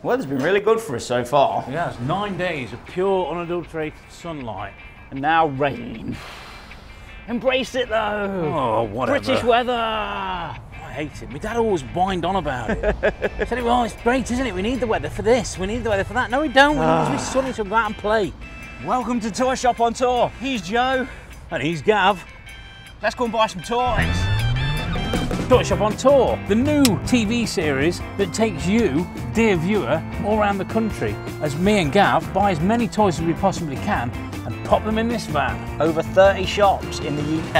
Weather's been really good for us so far. Yeah, it's 9 days of pure, unadulterated sunlight. And now rain. Embrace it though. Oh, whatever. British weather. I hate it. My dad always whined on about it. He said, well, it's great, isn't it? We need the weather for this. We need the weather for that. No, we don't. We need to be sunny to go out and play. Welcome to Toy Shop on Tour. He's Joe. And he's Gav. Let's go and buy some toys. Toyshop on Tour, the new TV series that takes you, dear viewer, all around the country as me and Gav buy as many toys as we possibly can and pop them in this van. Over 30 shops in the UK.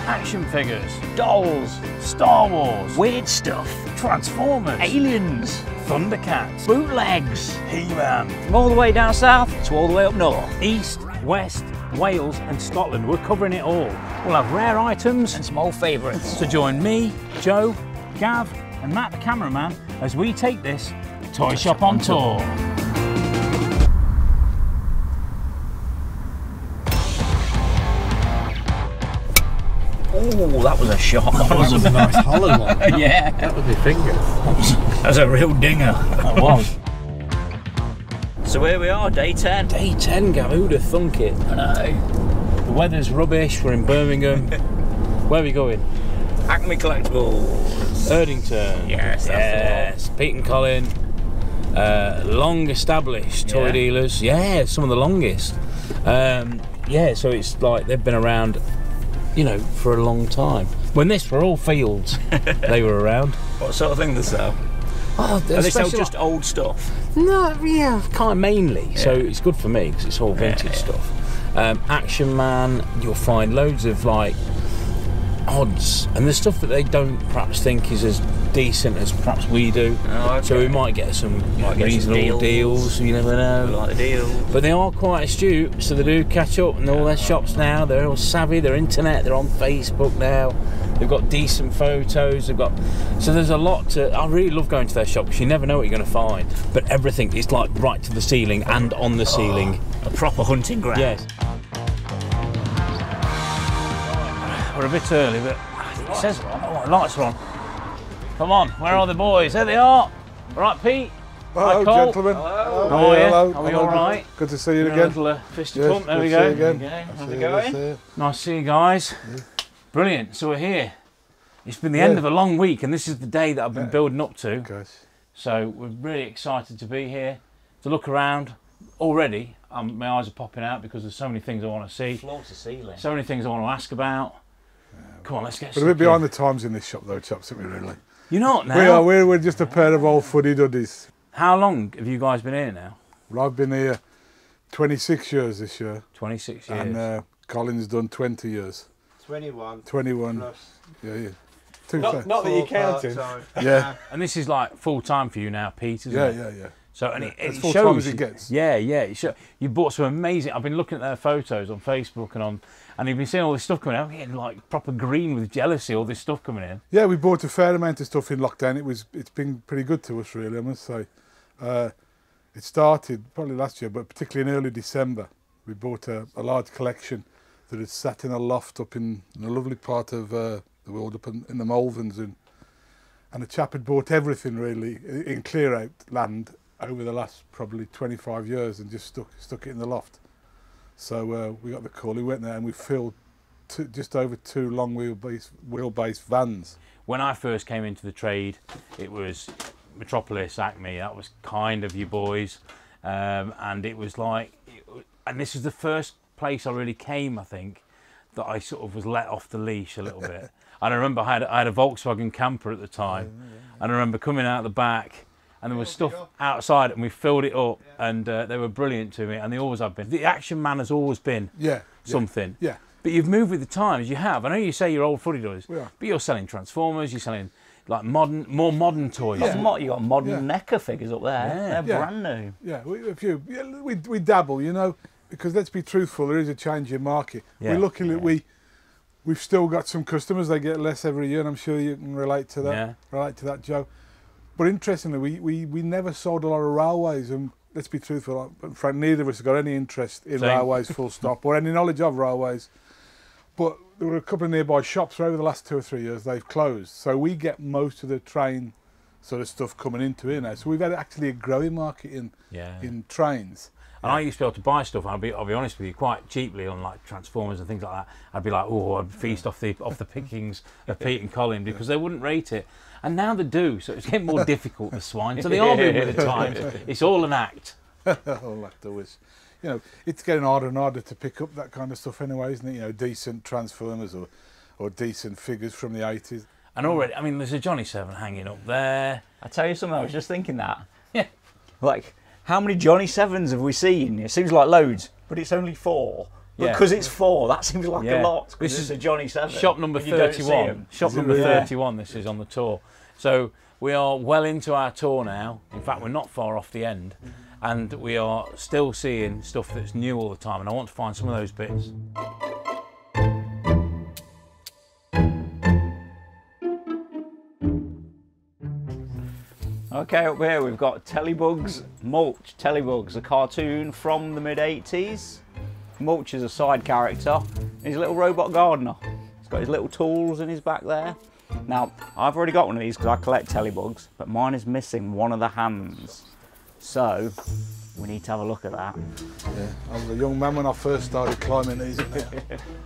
Action figures, Dolls. Star Wars, Weird stuff. Transformers, Aliens. Thundercats, Bootlegs. He-Man. From all the way down south to all the way up north. East, West, Wales and Scotland. We're covering it all. We'll have rare items And some old favourites. to join me, Joe, Gav and Matt the cameraman as we take this Toy Shop on Tour. Oh, that was a shot. That was a nice hollow one. Yeah. That was my fingers. That was a real dinger. That was. So here we are, day 10. Day 10, Gav, who'd have thunk it? I know. The weather's rubbish, we're in Birmingham. Where are we going? Acme Collectibles. Erdington. Yes, that's yes. Pete and Colin. Long established toy Yeah. dealers. Yeah, some of the longest. Yeah, so it's like they've been around, you know, for a long time. When this were all fields, they were around. What sort of thing they sell? Oh, They sell especially just old stuff. no, yeah, kind of mainly. So it's good for me because it's all vintage stuff. Action Man, you'll find loads of like odds and the stuff that they don't perhaps think is as decent as perhaps we do. Oh, okay. So we might get some Might get some reasonable deals. You never We know. like the deal. But they are quite astute, so they do catch up and all their shops now. They're all savvy. They're internet. They're on Facebook now. They've got decent photos. They've got so there's a lot to. I really love going to their shop because you never know what you're going to find. But everything is like right to the ceiling and on the ceiling. A proper hunting ground. Yes. We're a bit early, but it says oh, lights are on. Come on, where are the boys? There they are. All right, Pete. Hello, Hi, Cole. gentlemen. Hello. How are you? Hello. Are we all right? Good to see you Give a again. little fist Yes, pump. There good we to go. see you again. Okay, how's it See going? you. Nice to see you guys. Brilliant. So we're here. It's been the end of a long week, and this is the day that I've been building up to. Gosh. So we're really excited to be here, to look around. Already, my eyes are popping out because there's so many things I want to see. Floor to ceiling. So many things I want to ask about. Come on, let's get We're a bit behind the times in this shop though, chaps, aren't we really? You're not now? We're just a pair of old fuddy-duddies. How long have you guys been here now? Well, I've been here 26 years this year. 26 years. And Colin's done 20 years. 21. 21. Plus. Yeah. Not that you're counting. Yeah. And this is like full time for you now, Pete, isn't it? Yeah. So and it As shows. full time as it gets. Yeah. You bought some amazing. I've been looking at their photos on Facebook and you've been seeing all this stuff coming out. I'm getting like proper green with jealousy. All this stuff coming in. Yeah, we bought a fair amount of stuff in lockdown. It's been pretty good to us, really, I must say. It started probably last year, but particularly in early December, we bought a large collection that had sat in a loft up in a lovely part of the world, up in the Malverns, and a chap had bought everything really in clear out land over the last probably 25 years and just stuck it in the loft. So we got the call. We went there and we filled just over 2 long wheelbase vans. When I first came into the trade, it was Metropolis, Acme. That was kind of you boys, and it was like, and this was the first place I really came, I think, that I sort of was let off the leash a little bit. And I remember I had a Volkswagen camper at the time, and I remember coming out the back, and there was stuff outside, and we filled it up, and they were brilliant to me, and they always have been. The Action Man has always been something. Yeah. But you've moved with the times, you have. I know you say you're old footy toys, We are. but you're selling Transformers, you're selling like more modern toys. You got modern NECA figures up there. They're brand new. Yeah, we dabble, you know, because let's be truthful, there is a change in market. Yeah. We're lucky that we've still got some customers. They get less every year, and I'm sure you can relate to that. Yeah. Relate to that, Joe. But interestingly, we never sold a lot of railways, and let's be truthful, Frank, neither of us have got any interest in railways, full stop, or any knowledge of railways. But there were a couple of nearby shops where over the last 2 or 3 years they've closed, so we get most of the train sort of stuff coming into here now. So we've had actually a growing market in trains. And I used to be able to buy stuff, and I'll be honest with you, quite cheaply on like Transformers and things like that. I'd be like, oh, I'd feast off the pickings of Pete and Colin because they wouldn't rate it. And now they do, so it's getting more difficult, the swine. So they are moving with the times. It's all an act. All that always, you know, it's getting harder and harder to pick up that kind of stuff anyway, isn't it? You know, decent Transformers or decent figures from the 80s. And already, I mean, there's a Johnny 7 hanging up there. I tell you something, I was just thinking that. Yeah. Like, how many Johnny 7s have we seen? It seems like loads, but it's only 4. Yeah. Because it's 4, that seems like a lot. This is a Johnny 7. Shop number 31. Shop number 31, this is on the tour. So we are well into our tour now. In fact, we're not far off the end. And we are still seeing stuff that's new all the time. And I want to find some of those bits. Okay, up here we've got Telebugs, Mulch. Telebugs, a cartoon from the mid-80s. Mulch is a side character. He's a little robot gardener. He's got his little tools in his back there. Now, I've already got one of these because I collect Telebugs, but mine is missing one of the hands. So, we need to have a look at that. Yeah, I was a young man when I first started climbing these.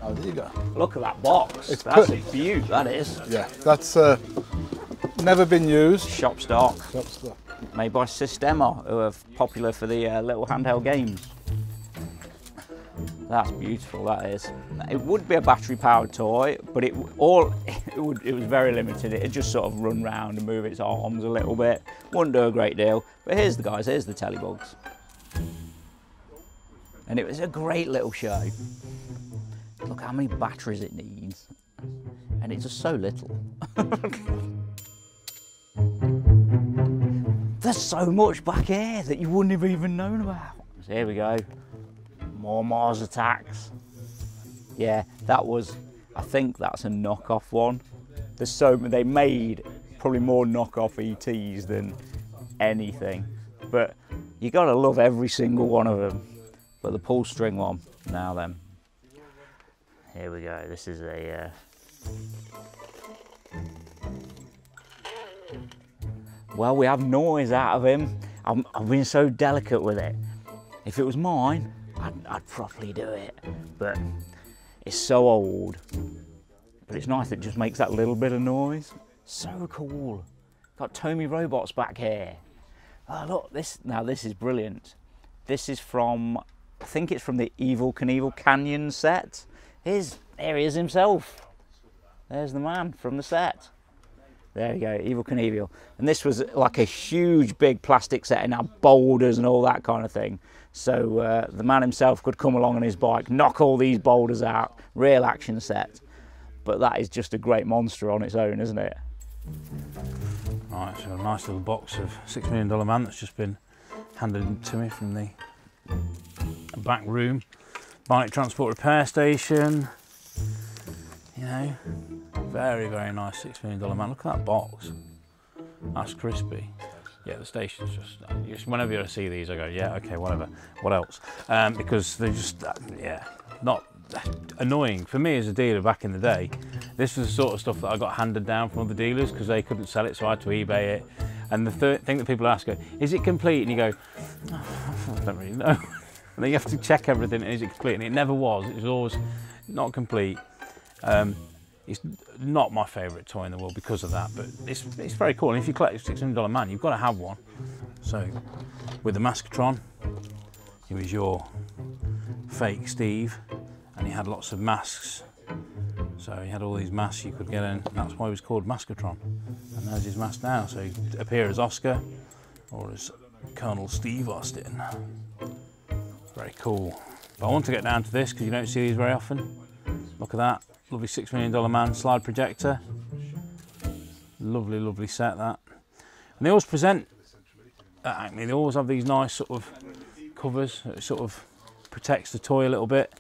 Oh, there you go. Look at that box. That's a beaut, that is. Yeah, that's never been used. Shop stock. Shop stock. Made by Systema, who are popular for the little handheld games. That's beautiful, that is. It would be a battery-powered toy, but it was very limited. It'd just sort of run round and move its arms a little bit. Wouldn't do a great deal. But here's the guys, here's the Telebugs. And it was a great little show. Look how many batteries it needs. And it's just so little. There's so much back here that you wouldn't have even known about. So here we go. More Mars Attacks. Yeah, that was, I think that's a knockoff one. They made probably more knockoff ETs than anything. But you gotta love every single one of them. But the pull string one, now then. Here we go, this is a... Well, we have noise out of him. I've been so delicate with it. If it was mine, I'd properly do it, but it's so old. But it's nice, it just makes that little bit of noise. So cool. Got Tomi Robots back here. Oh look, this is brilliant. This is from, I think it's from the Evel Knievel Canyon set. There he is himself. There's the man from the set. There you go, Evel Knievel. And this was like a huge big plastic set and had boulders and all that kind of thing. So the man himself could come along on his bike, knock all these boulders out, real action set. But that is just a great monster on its own, isn't it? Right, so a nice little box of $6 Million Man that's just been handed to me from the back room. Bike Transport Repair Station. You know, very, very nice $6 Million Man. Look at that box. That's crispy. Yeah, the station's just whenever I see these, I go, yeah, okay, whatever. What else? Because they're just, yeah, not annoying. For me as a dealer back in the day, this was the sort of stuff that I got handed down from other dealers because they couldn't sell it, so I had to eBay it. And the third thing that people ask, is it complete? And you go, oh, I don't really know. And then you have to check everything, is it complete? And it never was. It was always not complete. It's not my favourite toy in the world because of that, but it's very cool. And if you collect a $6 Million Man, you've got to have one. So, with the Maskatron, he was your fake Steve, and he had lots of masks. So he had all these masks you could get in, and that's why he was called Maskatron. And there's his mask now, so he'd appear as Oscar or as Colonel Steve Austin. Very cool. But I want to get down to this because you don't see these very often. Look at that. Lovely $6 Million Man slide projector. Lovely, lovely set that. And they always present at Acme, they always have these nice sort of covers that sort of protects the toy a little bit.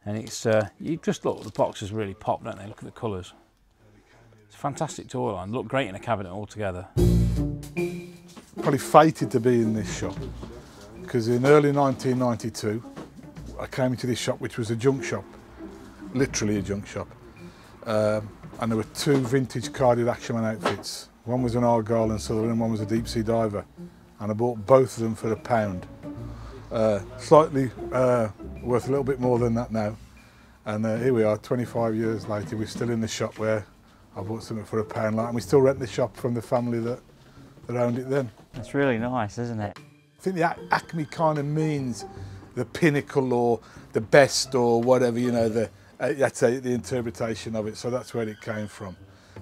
And it's, you just look, the boxes really pop, don't they? Look at the colours. It's a fantastic toy line. Look great in a cabinet altogether. Probably fated to be in this shop because in early 1992 I came into this shop, which was a junk shop. Literally a junk shop, and there were 2 vintage carded Action Man outfits, One was an Argyle and Southern, and one was a deep sea diver. And I bought both of them for £1. Slightly worth a little bit more than that now. And here we are, 25 years later, we're still in the shop where I bought something for £1, and we still rent the shop from the family that owned it then. It's really nice, isn't it? I think the Acme kind of means the pinnacle or the best or whatever, you know, that's the interpretation of it, so that's where it came from.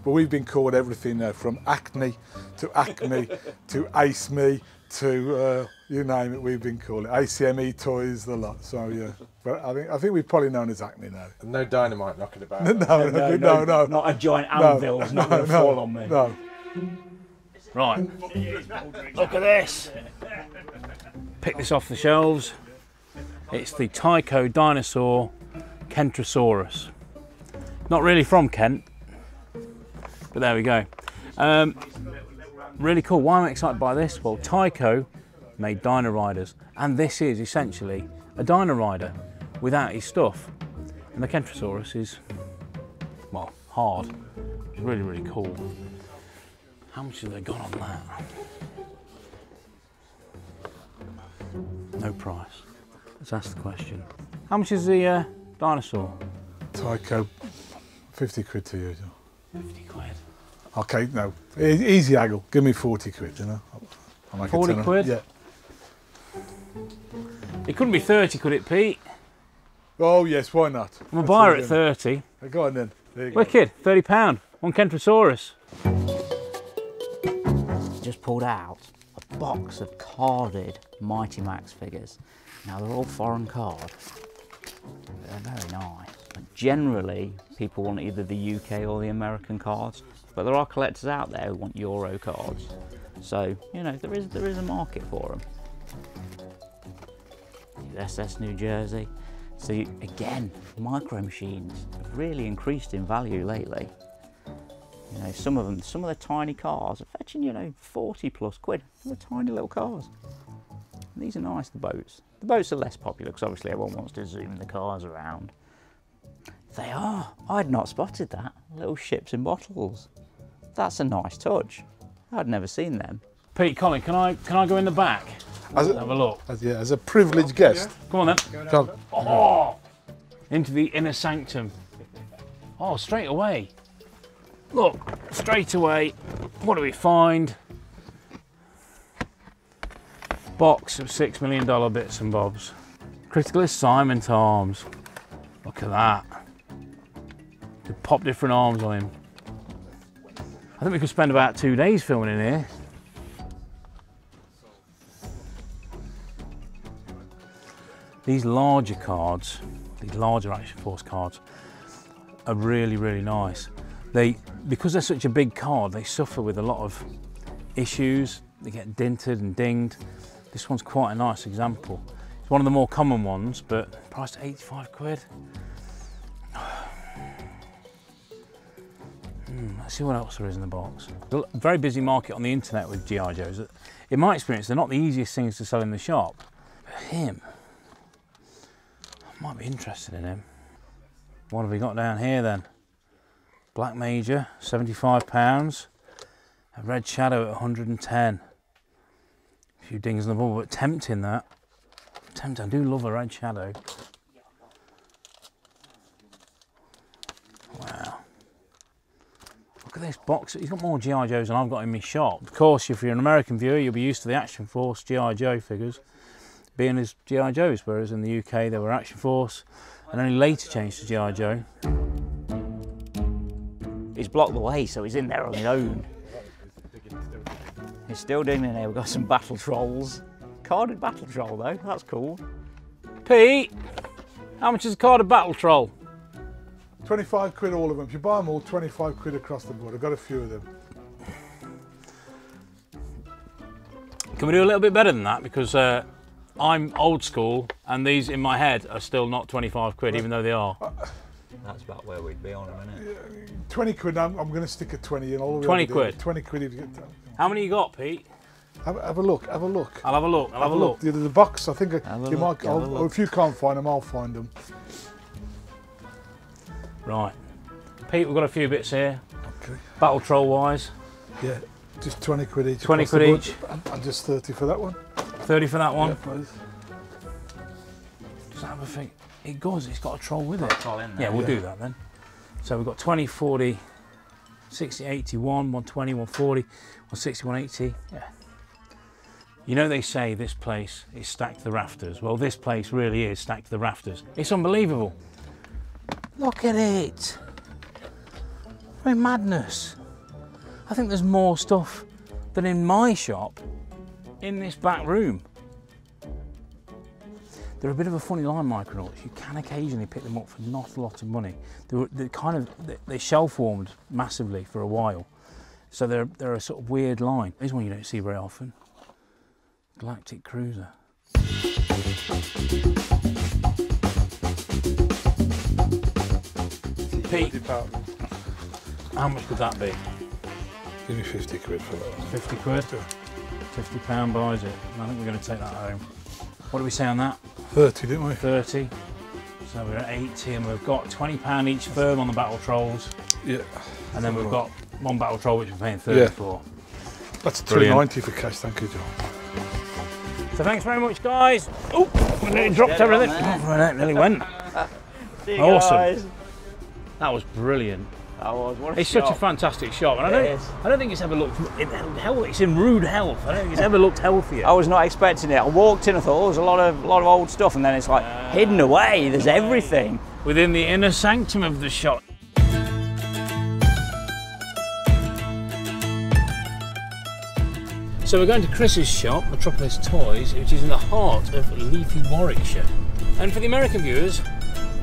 But we've been called everything now, from Acme to Acme to Ace Me to you name it, we've been called it. ACME Toys, the lot. So yeah, but I think we're probably known as Acme now. And no dynamite knocking about. No. Not a giant anvil. It's not going to fall on me. No. Right, look at this. Pick this off the shelves. It's the Tyco Dinosaur Kentrosaurus. Not really from Kent, but there we go. Really cool. Why am I excited by this? Well, Tyco made Dino Riders, and this is essentially a Dino Rider without his stuff. And the Kentrosaurus is, well, hard. It's really, really cool. How much have they got on that? No price. Let's ask the question. How much is the Dinosaur? Tyco, 50 quid to you. 50 quid. Okay, no, easy haggle. Give me 40 quid, you know. I'll make 40 quid? Yeah. It couldn't be 30, could it, Pete? Oh yes, why not? I'm a buyer at 30. Go on then. There you go. Wicked, £30. One Kentrosaurus. Just pulled out a box of carded Mighty Max figures. Now they're all foreign card. They're very nice. Generally, people want either the UK or the American cards, but there are collectors out there who want Euro cards. So, you know, there is a market for them. SS New Jersey. So again, micro machines have really increased in value lately. You know, some of the tiny cars are fetching, you know, 40 plus quid for the tiny little cars. And these are nice, the boats. The boats are less popular because obviously everyone wants to zoom the cars around. They are. I'd not spotted that. Little ships in bottles. That's a nice touch. I'd never seen them. Pete, Colin, can I go in the back? Have a look. As a privileged guest. Come on then. Come. Oh, into the inner sanctum. Oh, straight away. Look, straight away. What do we find? Box of $6 million bits and bobs. Critical assignment arms. Look at that. They pop different arms on him. I think we could spend about 2 days filming in here. These larger cards, these larger Action Force cards, are really, really nice. Because they're such a big card, they suffer with a lot of issues. They get dinted and dinged. This one's quite a nice example. It's one of the more common ones, but priced at 85 quid. Let's see what else there is in the box. A very busy market on the internet with G.I. Joes. In my experience, they're not the easiest things to sell in the shop. But him, I might be interested in him. What have we got down here then? Black Major, £75. A Red Shadow at 110. A few dings on the ball, but tempting that. Tempting, I do love a Red Shadow. Wow. Look at this box. He's got more G.I. Joes than I've got in my shop. Of course, if you're an American viewer, you'll be used to the Action Force G.I. Joe figures being as G.I. Joes, whereas in the UK they were Action Force and only later changed to G.I. Joe. He's blocked the way, so he's in there on his own. He's still digging in there. We've got some battle trolls. Carded battle troll though, that's cool. Pete, how much is a carded battle troll? 25 quid all of them. If you buy them all, 25 quid across the board. I've got a few of them. Can we do a little bit better than that? Because I'm old school and these in my head are still not 25 quid, even though they are. That's about where we'd be on a minute. 20 quid, I'm going to stick at 20 in all of 20 quid? 20 quid if you get that. How many you got, Pete? Have a look, have a look. I'll have a look, I'll have a look. There's a box, I think you might, if you can't find them, I'll find them. Right. Pete, we've got a few bits here. Okay. Battle troll wise. Yeah. Just 20 quid each. 20 quid each. And just 30 for that one. 30 for that one. Yeah, please. Does that have a thing? It goes, it's got a troll with it. Troll in there. Yeah, we'll do that then. So we've got 20, 40, 60, 81, 120, 140, 160, 180. Yeah. You know they say this place is stacked to the rafters. Well, this place really is stacked to the rafters. It's unbelievable. Look at it. I mean, madness. I think there's more stuff than in my shop in this back room. They're a bit of a funny line, Micronauts. You can occasionally pick them up for not a lot of money. They shelf formed massively for a while. So they're a sort of weird line. Here's one you don't see very often. Galactic Cruiser. Pete, how much would that be? Give me 50 quid for that one. 50 quid? £50 buys it. I think we're going to take that home. What do we say on that? 30, didn't we? 30. So we're at 80 and we've got £20 each firm on the Battle Trolls. Yeah. And then we've got one Battle Troll which we're paying 30 for. That's £3.90 for cash, thank you, John. So thanks very much, guys. Oh, we nearly dropped everything. Oh, nearly went. Awesome. Guys. That was brilliant. That was, what a It's shot. such a fantastic shop, and I don't think it's ever looked in health. It's in rude health. I don't think it's ever looked healthier. I was not expecting it. I walked in, I thought, oh, there's a lot of old stuff, and then it's like hidden away. There's everything within the inner sanctum of the shop. So we're going to Chris's shop, Metropolis Toys, which is in the heart of leafy Warwickshire, and for the American viewers,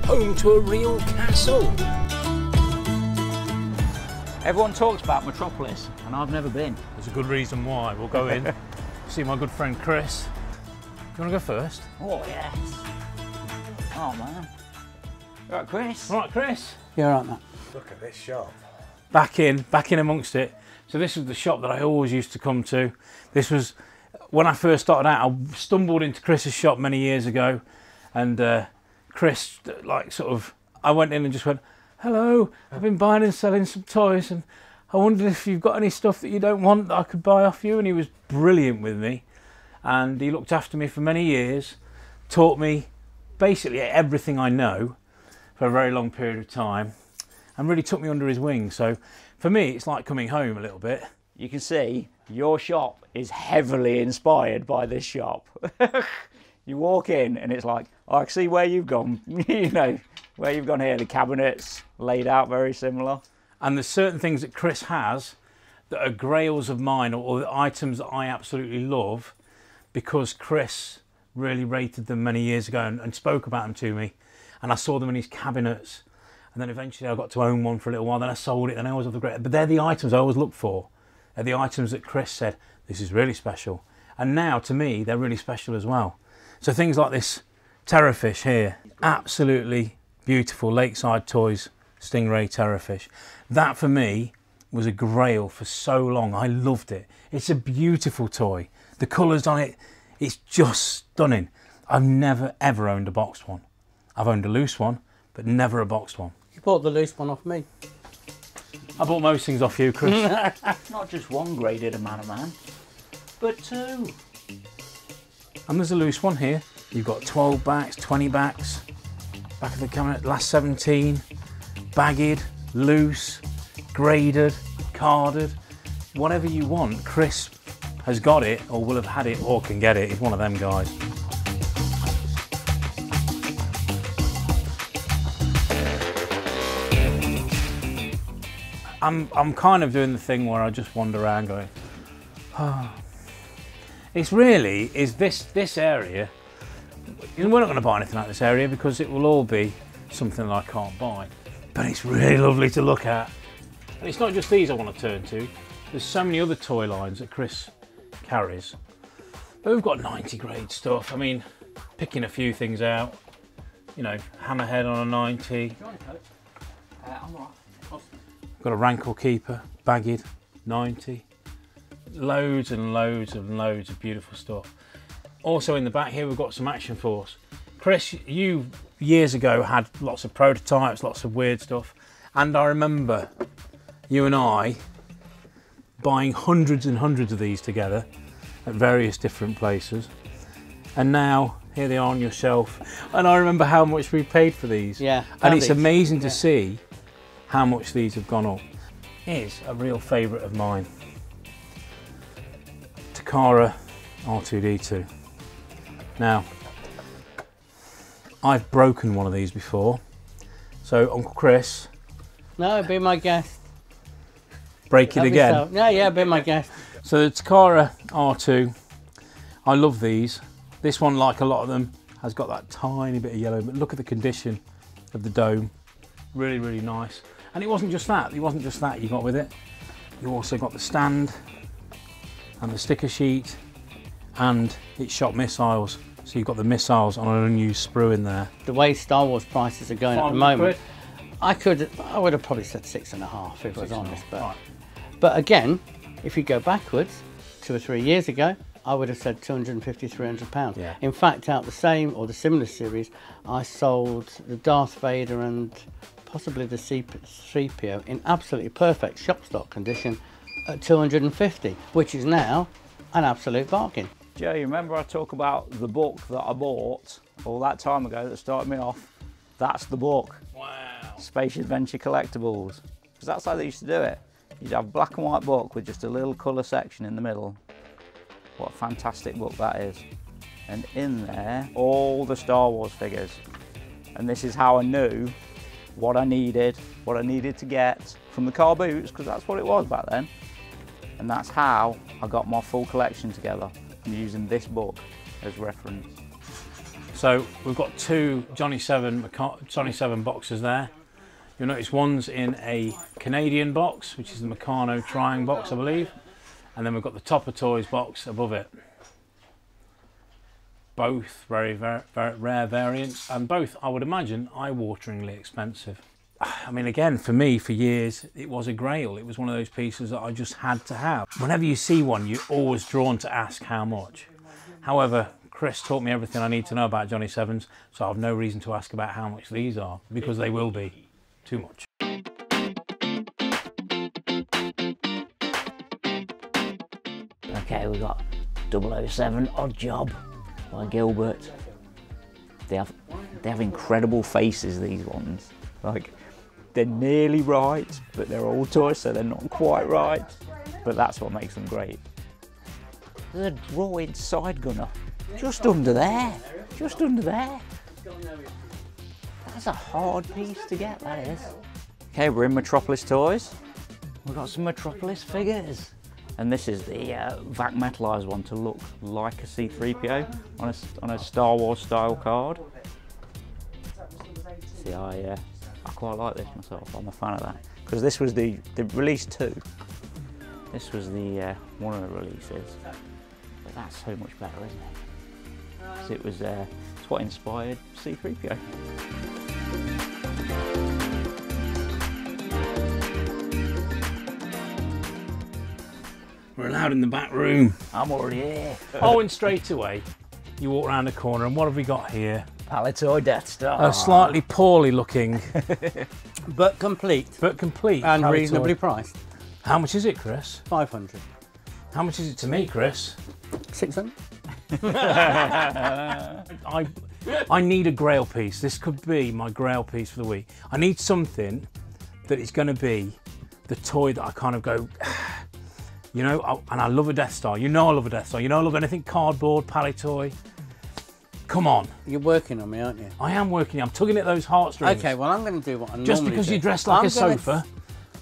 home to a real castle. Everyone talks about Metropolis, and I've never been. There's a good reason why. We'll go in, see my good friend Chris. You want to go first? Oh, yes. Oh, man. Right, Chris. All right, Chris. Yeah, right, Matt. Look at this shop. Back in amongst it. So this was the shop that I always used to come to. This was, when I first started out, I stumbled into Chris's shop many years ago, and Chris, like, sort of, I went in and just went, hello, I've been buying and selling some toys, and I wondered if you've got any stuff that you don't want that I could buy off you. And he was brilliant with me, and he looked after me for many years, taught me basically everything I know for a very long period of time, and really took me under his wing. So for me, it's like coming home a little bit. You can see your shop is heavily inspired by this shop. You walk in and it's like, oh, I can see where you've gone, you know, where you've gone here. The cabinets laid out very similar. And there's certain things that Chris has that are grails of mine, or the items that I absolutely love, because Chris really rated them many years ago and spoke about them to me. And I saw them in his cabinets. And then eventually I got to own one for a little while, then I sold it, and I always have the great. But they're the items I always look for. They're the items that Chris said, this is really special. And now, to me, they're really special as well. So things like this terrorfish here, absolutely beautiful Lakeside Toys Stingray terrorfish. That, for me, was a grail for so long. I loved it. It's a beautiful toy. The colours on it, it's just stunning. I've never, ever owned a boxed one. I've owned a loose one, but never a boxed one. You bought the loose one off me. I bought most things off you, Chris. Not just one graded a man, but two. And there's a loose one here. You've got 12 backs, 20 backs, back of the cabinet, last 17, bagged, loose, graded, carded, whatever you want. Chris has got it, or will have had it, or can get it. He's one of them guys. I'm kind of doing the thing where I just wander around going, oh. It's really, is this area, we're not going to buy anything out of this area because it will all be something that I can't buy. But it's really lovely to look at. And it's not just these I want to turn to. There's so many other toy lines that Chris carries. But we've got 90 grade stuff. I mean, picking a few things out. You know, Hammerhead on a 90. Got a Rankle Keeper, bagged, 90. Loads and loads and loads of beautiful stuff. Also in the back here we've got some Action Force. Chris, you years ago had lots of prototypes, lots of weird stuff, and I remember you and I buying hundreds and hundreds of these together at various different places. And now, here they are on your shelf. And I remember how much we paid for these. Yeah. And it's amazing to see how much these have gone up. Here's a real favourite of mine. Takara R2d2. Now, I've broken one of these before. So Uncle Chris. No, be my guest. Break it again. No, yeah, be my guest. So the Takara R2, I love these. This one, like a lot of them, has got that tiny bit of yellow, but look at the condition of the dome. Really, really nice. And it wasn't just that you got with it. You also got the stand and the sticker sheet, and it shot missiles. So you've got the missiles on an unused sprue in there. The way Star Wars prices are going at the moment, I would have probably said 6.5 if I was honest. But again, if you go backwards, 2 or 3 years ago, I would have said 250, 300 pounds. Yeah. In fact, out the same or the similar series, I sold the Darth Vader and possibly the C-3PO in absolutely perfect shop stock condition at 250, which is now an absolute bargain. Joe, you remember I talk about the book that I bought all that time ago that started me off? That's the book. Wow. Space Adventure Collectibles. Because that's how they used to do it. You'd have a black and white book with just a little colour section in the middle. What a fantastic book that is. And in there, all the Star Wars figures. And this is how I knew what I needed to get from the car boots, because that's what it was back then. And that's how I got my full collection together. I'm using this book as reference. So we've got 2 Johnny 7 boxes there. You'll notice one's in a Canadian box, which is the Meccano Triang box, I believe. And then we've got the Topper Toys box above it. Both very, very, very rare variants, and both, I would imagine, eye-wateringly expensive. I mean, again, for me, for years, it was a grail. It was one of those pieces that I just had to have. Whenever you see one, you're always drawn to ask how much. However, Chris taught me everything I need to know about Johnny 7s, so I have no reason to ask about how much these are, because they will be too much. Okay, we've got 007 Odd Job by Gilbert. They have incredible faces, these ones. Like, they're nearly right, but they're all toys, so they're not quite right. But that's what makes them great. There's a droid side gunner. Just under there. Just under there. That's a hard piece to get, that is. Okay, we're in Metropolis Toys. We've got some Metropolis figures. And this is the vac metalized one to look like a C-3PO on a Star Wars style card. See, I quite like this myself. I'm a fan of that, because this was the release 2. This was the one of the releases, but that's so much better, isn't it? Because it was it's what inspired C-3PO. We're allowed in the back room. I'm already here. Oh, and straight away, you walk around the corner, and what have we got here? Palitoy Death Star. A slightly poorly looking, But complete. but complete. And Palitoy. reasonably priced. How much is it, Chris? 500. How much is it to me, Chris? 600. I need a grail piece. This could be my grail piece for the week. I need something that is going to be the toy that I kind of go, you know, and I love a Death Star. You know I love a Death Star. You know I love anything cardboard, Palitoy. Come on. You're working on me, aren't you? I am working. I'm tugging at those heartstrings. Okay, well, I'm going to do what I normally do. Just because you're dressed like a sofa.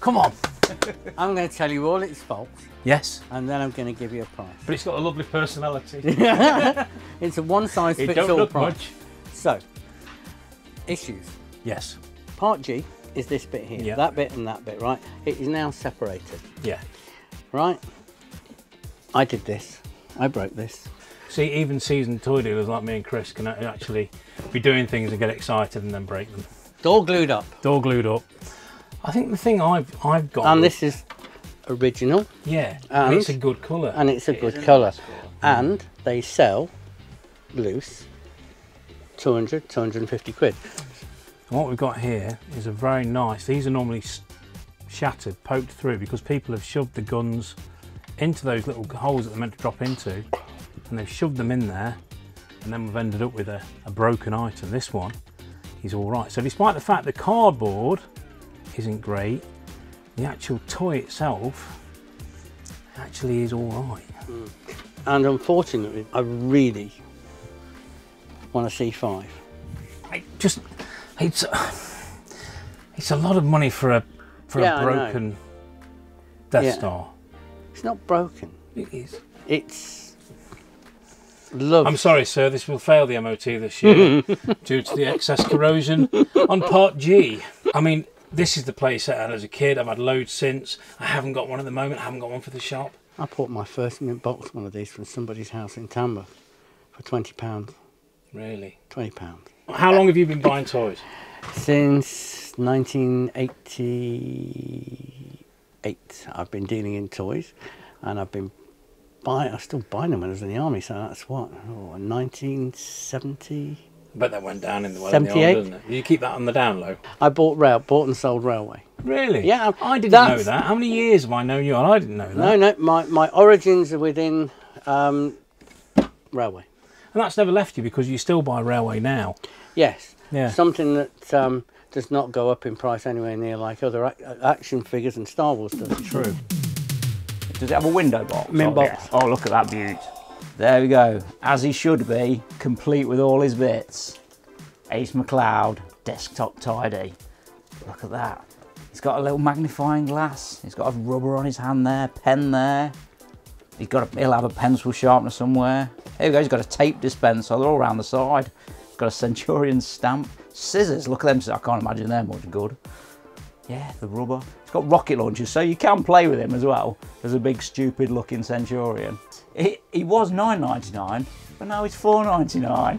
Come on. I'm going to tell you all its faults, Yes. and then I'm going to give you a price. But it's got a lovely personality. It's a one-size-fits-all It don't look price. much. So, issues. Yes. Part G is this bit here. Yeah. That bit and that bit, right? It is now separated, Yeah. right? I did this. I broke this. See, even seasoned toy dealers like me and Chris can actually be doing things and get excited and then break them. It's all glued up. It's all glued up. I think the thing I've got... And this is original. Yeah, and it's a good colour. And it's a good colour. And they sell loose 200, 250 quid. And what we've got here is a very nice... These are normally shattered, poked through, because people have shoved the guns into those little holes that they're meant to drop into, and they've shoved them in there, and then we've ended up with a broken item. This one is all right. So despite the fact the cardboard isn't great, the actual toy itself actually is all right. And unfortunately, I really want a C5. It's a lot of money for a broken Death Star. It's not broken. It is. It's loved. I'm sorry, sir, this will fail the MOT this year due to the excess corrosion on Part G. I mean, this is the place I had as a kid. I've had loads since. I haven't got one at the moment. I haven't got one for the shop. I bought my first mint box one of these from somebody's house in Tamworth for £20. Really? £20. How long have you been buying toys? Since 1988, I've been dealing in toys, and I've been buying. I still buy them when I was in the army. So that's what 1970. But that went down in the world, 78. doesn't it? You keep that on the down low. I bought and sold railway. Really? Yeah, I didn't know that. How many years have I known you? I didn't know that. No. My origins are within railway. And that's never left you because you still buy railway now. Yes. Yeah. Something that does not go up in price anywhere near like other action figures and Star Wars does. True. Does it have a window box? Mint box. Oh, look at that beaut. There we go. As he should be, complete with all his bits. Ace McLeod, desktop tidy. Look at that. He's got a little magnifying glass. He's got a rubber on his hand there, pen there. He'll have a pencil sharpener somewhere. Here we go, he's got a tape dispenser. They're all around the side. He's got a Centurion stamp. Scissors, look at them. I can't imagine they're much good. Yeah, the rubber. It's got rocket launchers, so you can play with him as well. There's a big stupid looking Centurion. He was $9.99, but now he's $4.99.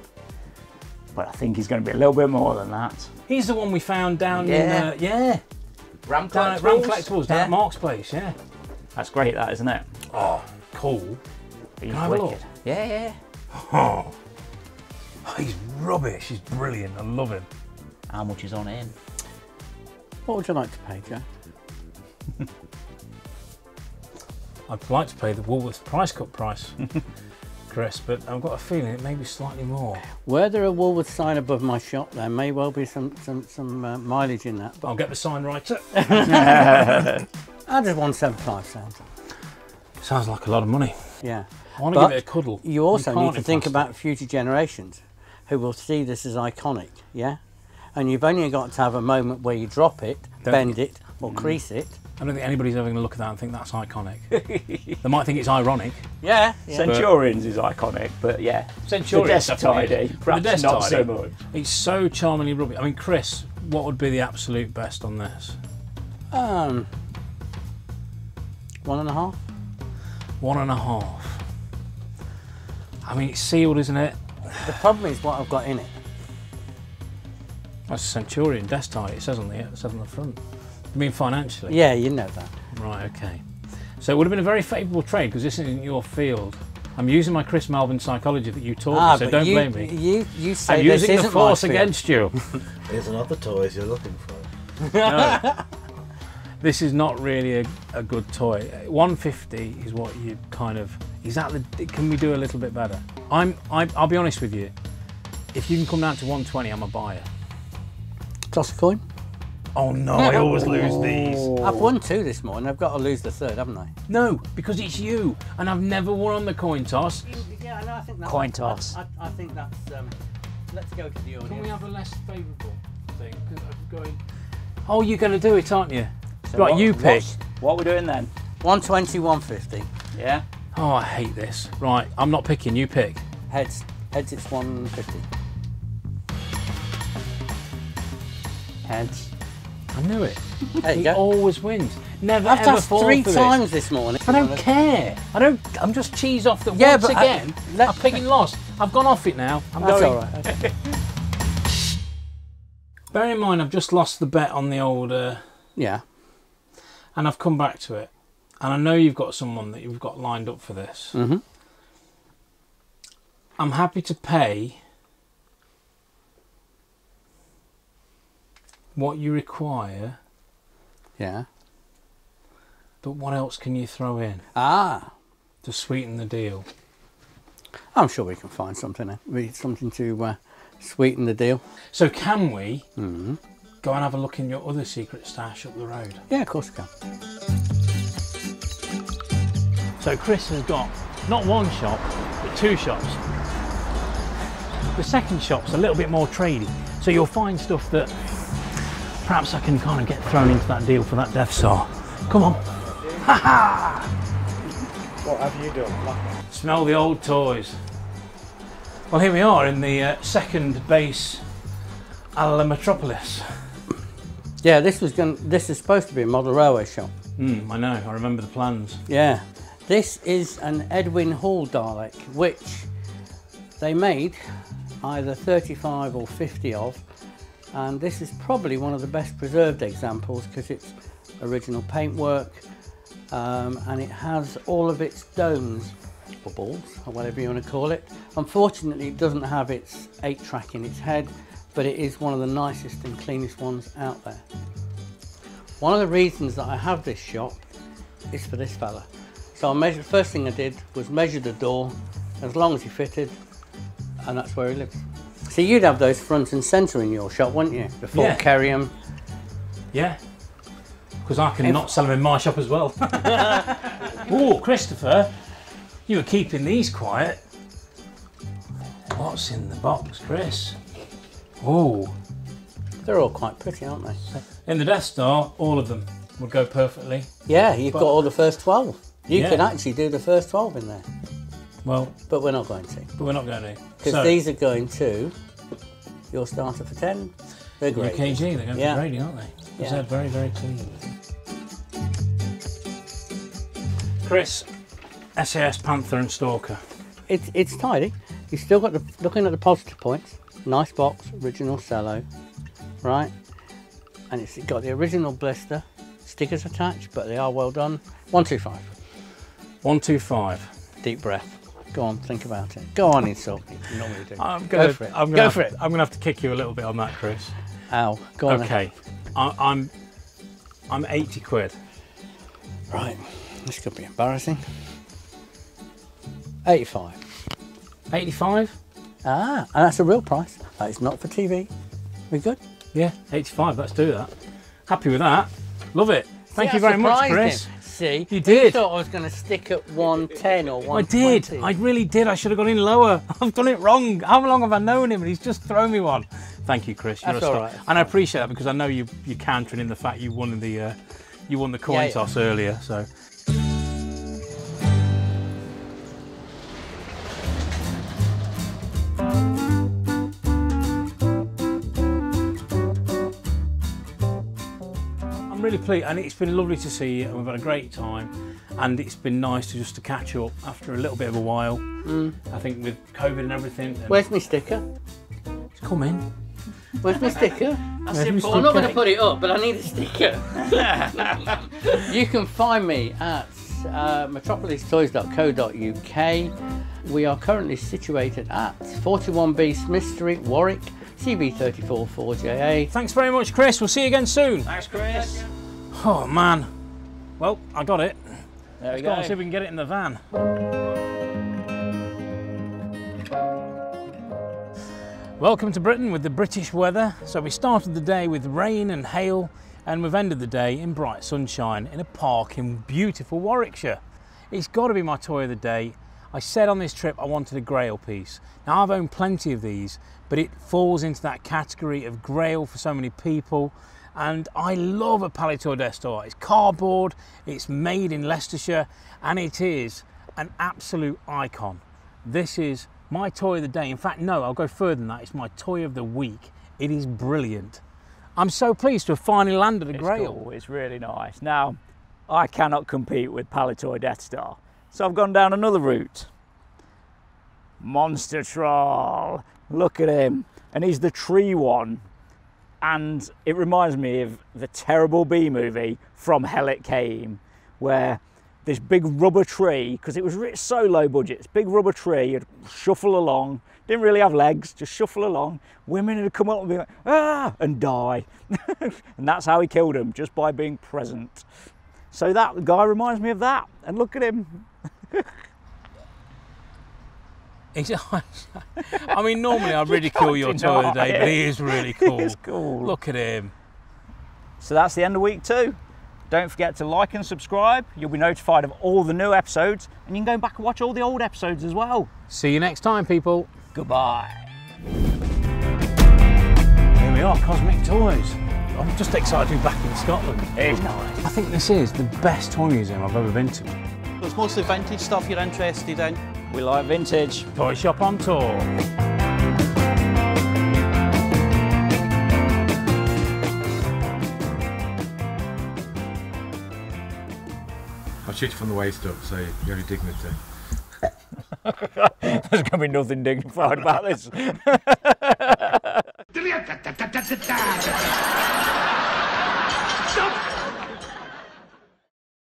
But I think he's going to be a little bit more than that. He's the one we found down in Ram Collectibles, down at Mark's place, yeah. That's great, that, isn't it? Oh, cool. He's Can I have a look? wicked. Yeah. Oh, he's rubbish. He's brilliant. I love him. How much is on him? What would you like to pay, Joe? I'd like to pay the Woolworths price cut price, Chris, but I've got a feeling it may be slightly more. Were there a Woolworths sign above my shop, there may well be some mileage in that. But I'll get the sign writer. How does 175 sound? Sounds like a lot of money. Yeah. I want to give it a cuddle. You also can't need to think plastic. about future generations who will see this as iconic, yeah? And you've only got to have a moment where you drop it, bend it, or crease it. I don't think anybody's ever going to look at that and think that's iconic. They might think it's ironic. Yeah. Centurions is iconic, but yeah. Centurions, the desk tidy, perhaps desk not tidy. so much. It's so charmingly rubbish. I mean, Chris, what would be the absolute best on this? 1.5. 1.5. I mean, it's sealed, isn't it? The problem is what I've got in it. That's a Centurion desk tidy. It says on the front. You mean financially? Yeah, you know that. Right, okay. So it would have been a very favourable trade because this isn't your field. I'm using my Chris Melbourne psychology that you taught me, so don't blame me. You say I'm this using the isn't force my field. against you. Here's another toys you're looking for. No. This is not really a good toy. 150 is what you kind of. Is that the? Can we do a little bit better? I'll be honest with you. If you can come down to 120, I'm a buyer. Toss a coin. Oh no! I always lose these. I've won 2 this morning. I've got to lose the 3rd, haven't I? No, because it's you, and I've never won on the coin toss. Yeah, no, I think that's... Coin toss. I think that's... let's go to the audience. Can we have a less favourable thing? Because I'm going. Oh, you're going to do it, aren't you? So right, you pick. What we're doing then? 120, 150. Yeah? Oh, I hate this. Right, I'm not picking. You pick. Heads. Heads, it's 150. Heads. I knew it. There you He go. always wins. Never I've ever asked fall 3 for this. times this morning. I don't care. I'm just cheesed off that Yeah, once but again. let- I've picking lost. I've gone off it now. I'm That's going. all right. Okay. Bear in mind, I've just lost the bet on the old, Yeah. and I've come back to it. And I know you've got someone that you've got lined up for this. Mm-hmm. I'm happy to pay what you require Yeah. But what else can you throw in Ah, to sweeten the deal? I'm sure we can find something. Something to sweeten the deal. So can we go and have a look in your other secret stash up the road? Yeah, of course we can. So Chris has got not one shop, but two shops. The second shop's a little bit more tradey, so you'll find stuff that perhaps I can kind of get thrown into that deal for that Death Star. Come on. Ha ha! What have you done? Smell the old toys. Well, here we are in the second base a la Metropolis. Yeah, this is supposed to be a model railway shop. I know, I remember the plans. Yeah. This is an Edwin Hall Dalek, which they made either 35 or 50 of, and this is probably one of the best preserved examples because it's original paintwork, and it has all of its domes, or balls, or whatever you want to call it. Unfortunately, it doesn't have its 8-track in its head, but it is one of the nicest and cleanest ones out there. One of the reasons that I have this shop is for this fella. So first thing I did was measure the door as long as he fitted, and that's where he lives. So you'd have those front and centre in your shop, wouldn't you? The full carry 'em. Yeah, because I can not sell them in my shop as well. Oh, Christopher, you were keeping these quiet. What's in the box, Chris? Oh, They're all quite pretty, aren't they? in the Death Star, all of them would go perfectly. Yeah, you've got all the first 12. You Yeah. could actually do the first 12 in there, Well, but we're not going to. but we're not going to. Because these are going to your starter for 10. They're great. UKG, they're going Yeah. for grading, aren't they? Because Yeah. they're very, very clean. Chris, SAS Panther and Stalker. It's tidy. You've still got looking at the positive points. Nice box, original cello, right? And it's got the original blister, stickers attached, but they are well done. 125. 125. Deep breath. Go on, think about it. Go on, insult me. You normally do. Go for it. I'm Go for it. going to have to kick you a little bit on that, Chris. Ow. Go on. Okay. I'm 80 quid. Right. This could be embarrassing. 85. 85? Ah, and that's a real price. That is not for TV. We good? Yeah, 85. Let's do that. Happy with that. Love it. Thank you very much, Chris. See, You did. You thought I was going to stick at 110 or 120. I really did. I should have gone in lower. I've done it wrong. How long have I known him? And he's just thrown me one. Thank you, Chris. You're That's a star. all right. And I appreciate that because I know you're countering in the fact you won the coin toss earlier. So. Really pleased, and it's been lovely to see you, and we've had a great time, and it's been nice to catch up after a little bit of a while. I think with COVID and everything. And Where's my sticker? it's coming. Where's my sticker? That's I'm not going to put it up, but I need a sticker. You can find me at metropolistoys.co.uk. We are currently situated at 41B Smith Street, Warwick, CB34 4JA. Thanks very much, Chris. We'll see you again soon. Thanks, Chris. Oh man. Well, I got it. There we Let's go go. and see if we can get it in the van. Welcome to Britain with the British weather. So we started the day with rain and hail, and we've ended the day in bright sunshine in a park in beautiful Warwickshire. It's got to be my toy of the day. I said on this trip I wanted a Grail piece. Now I've owned plenty of these, but it falls into that category of Grail for so many people. And I love a Palitoy Death Star. It's cardboard, it's made in Leicestershire, and it is an absolute icon. This is my toy of the day. In fact, no, I'll go further than that. It's my toy of the week. It is brilliant. I'm so pleased to have finally landed a Grail. Cool. It's really nice. Now, I cannot compete with Palitoy Death Star, so I've gone down another route. Monster Troll. Look at him. And he's the tree one. And it reminds me of the terrible B movie From Hell It Came, where this big rubber tree, because it was so low budget, this big rubber tree would shuffle along, didn't really have legs, just shuffle along. Women would come up and be like, ah, and die. And that's how he killed them, just by being present. So that guy reminds me of that. And look at him. He's, I mean, normally I ridicule your toy of the day, but he is really cool. He is cool. Look at him. So that's the end of week 2. Don't forget to like and subscribe. You'll be notified of all the new episodes, and you can go back and watch all the old episodes as well. See you next time, people. Goodbye. Here we are, Cosmic Toys. I'm just excited to be back in Scotland. It's nice. I think this is the best toy museum I've ever been to. It's mostly vintage stuff you're interested in. We like vintage. Toy Shop on tour. I'll shoot you from the waist up, so you have your dignity. There's going to be nothing dignified about this. Stop!